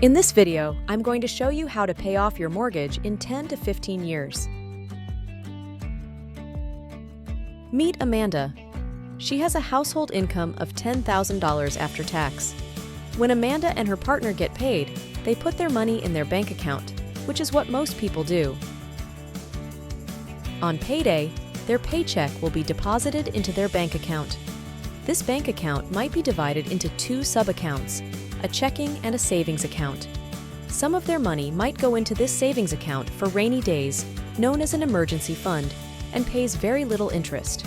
In this video, I'm going to show you how to pay off your mortgage in 10 to 15 years. Meet Amanda. She has a household income of $10,000 after tax. When Amanda and her partner get paid, they put their money in their bank account, which is what most people do. On payday, their paycheck will be deposited into their bank account. This bank account might be divided into two sub-accounts, a checking and a savings account. Some of their money might go into this savings account for rainy days, known as an emergency fund, and pays very little interest.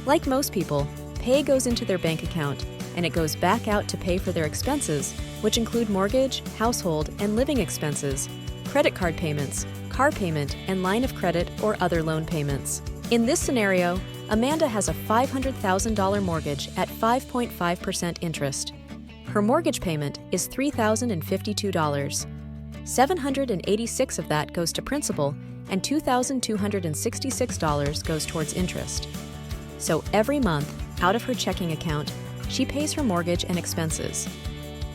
Like most people, pay goes into their bank account, and it goes back out to pay for their expenses, which include mortgage, household, and living expenses, credit card payments, car payment, and line of credit or other loan payments. In this scenario, Amanda has a $500,000 mortgage at 5.5% interest. Her mortgage payment is $3,052. $786 of that goes to principal, and $2,266 goes towards interest. So every month, out of her checking account, she pays her mortgage and expenses.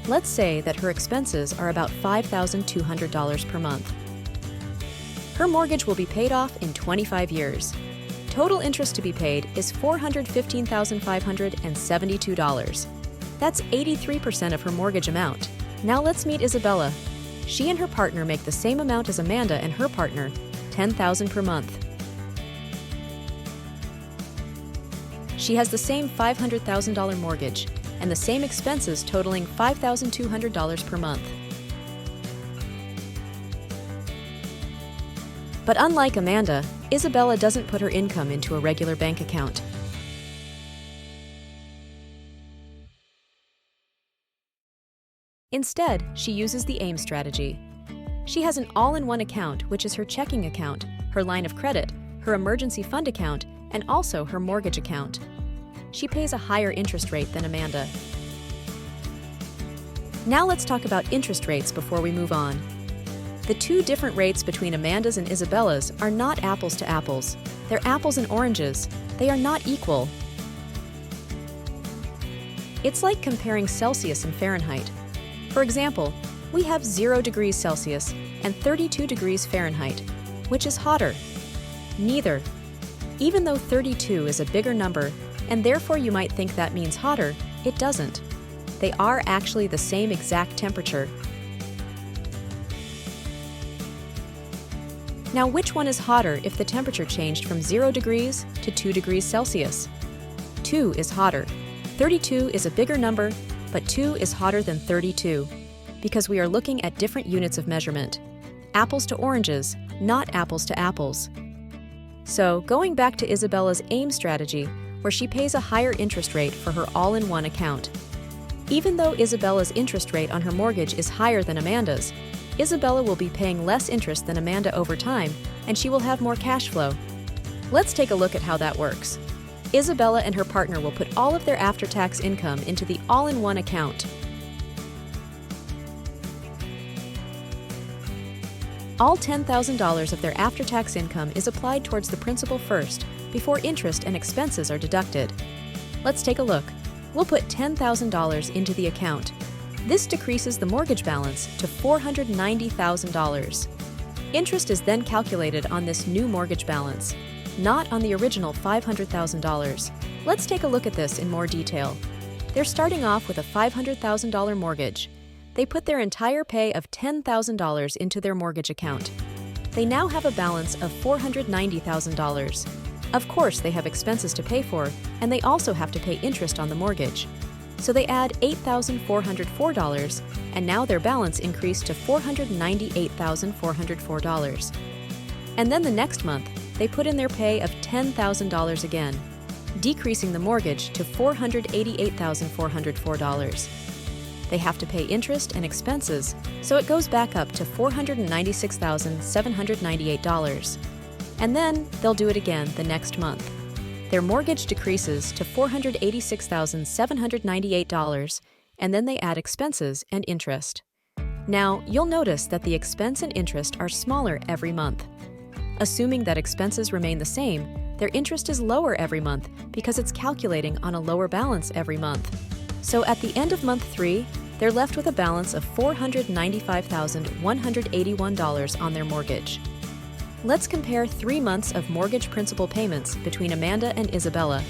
Let's say that her expenses are about $5,200 per month. Her mortgage will be paid off in 25 years. Total interest to be paid is $415,572. That's 83% of her mortgage amount. Now let's meet Isabella. She and her partner make the same amount as Amanda and her partner, $10,000 per month. She has the same $500,000 mortgage and the same expenses totaling $5,200 per month. But unlike Amanda, Isabella doesn't put her income into a regular bank account. Instead, she uses the AYME strategy. She has an all-in-one account, which is her checking account, her line of credit, her emergency fund account, and also her mortgage account. She pays a higher interest rate than Amanda. Now let's talk about interest rates before we move on. The two different rates between Amanda's and Isabella's are not apples to apples. They're apples and oranges. They are not equal. It's like comparing Celsius and Fahrenheit. For example, we have 0 degrees Celsius and 32 degrees Fahrenheit. Which is hotter? Neither. Even though 32 is a bigger number, and therefore you might think that means hotter, it doesn't. They are actually the same exact temperature. Now, which one is hotter if the temperature changed from 0 degrees to 2 degrees Celsius? 2 is hotter. 32 is a bigger number, but 2 is hotter than 32, because we are looking at different units of measurement. Apples to oranges, not apples to apples. So, going back to Isabella's AYME strategy, where she pays a higher interest rate for her all-in-one account. Even though Isabella's interest rate on her mortgage is higher than Amanda's, Isabella will be paying less interest than Amanda over time, and she will have more cash flow. Let's take a look at how that works. Isabella and her partner will put all of their after-tax income into the all-in-one account. All $10,000 of their after-tax income is applied towards the principal first, before interest and expenses are deducted. Let's take a look. We'll put $10,000 into the account. This decreases the mortgage balance to $490,000. Interest is then calculated on this new mortgage balance, not on the original $500,000. Let's take a look at this in more detail. They're starting off with a $500,000 mortgage. They put their entire pay of $10,000 into their mortgage account. They now have a balance of $490,000. Of course, they have expenses to pay for, and they also have to pay interest on the mortgage. So they add $8,404, and now their balance increased to $498,404. And then the next month, they put in their pay of $10,000 again, decreasing the mortgage to $488,404. They have to pay interest and expenses, so it goes back up to $496,798. And then they'll do it again the next month. Their mortgage decreases to $486,798, and then they add expenses and interest. Now, you'll notice that the expense and interest are smaller every month. Assuming that expenses remain the same, their interest is lower every month because it's calculating on a lower balance every month. So at the end of month 3, they're left with a balance of $495,181 on their mortgage. Let's compare 3 months of mortgage principal payments between Amanda and Isabella.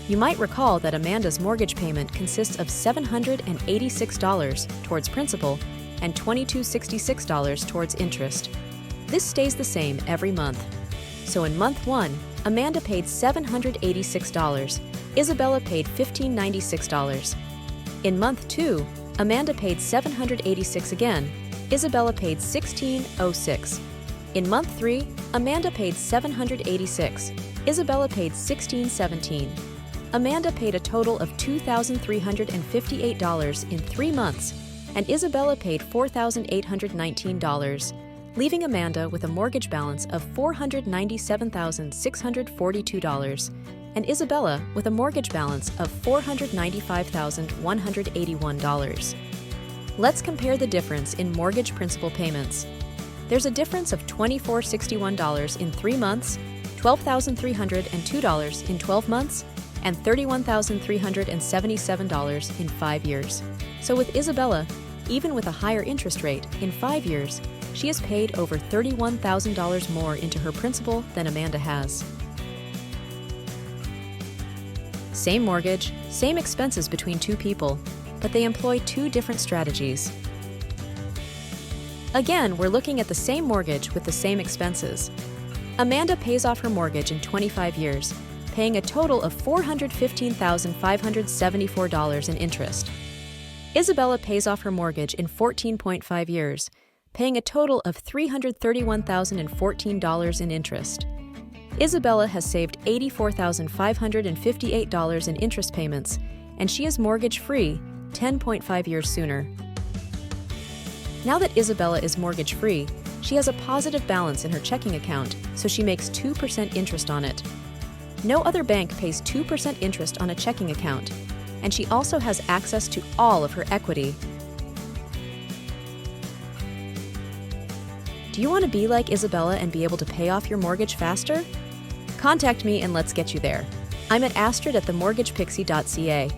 You might recall that Amanda's mortgage payment consists of $786 towards principal and $2,266 towards interest. This stays the same every month. So in month 1, Amanda paid $786, Isabella paid $1,596. In month 2, Amanda paid $786 again, Isabella paid $1,606. In month 3, Amanda paid $786, Isabella paid $1,617. Amanda paid a total of $2,358 in 3 months, and Isabella paid $4,819, leaving Amanda with a mortgage balance of $497,642, and Isabella with a mortgage balance of $495,181. Let's compare the difference in mortgage principal payments. There's a difference of $2,461 in 3 months, $12,302 in 12 months, and $31,377 in 5 years. So with Isabella, even with a higher interest rate, in 5 years, she has paid over $31,000 more into her principal than Amanda has. Same mortgage, same expenses between 2 people, but they employ 2 different strategies. Again, we're looking at the same mortgage with the same expenses. Amanda pays off her mortgage in 25 years, paying a total of $415,574 in interest. Isabella pays off her mortgage in 14.5 years, paying a total of $331,014 in interest. Isabella has saved $84,558 in interest payments, and she is mortgage-free 10.5 years sooner. Now that Isabella is mortgage-free, she has a positive balance in her checking account, so she makes 2% interest on it. No other bank pays 2% interest on a checking account, and she also has access to all of her equity. Do you want to be like Isabella and be able to pay off your mortgage faster? Contact me and let's get you there. I'm at astrid@themortgagepixie.ca.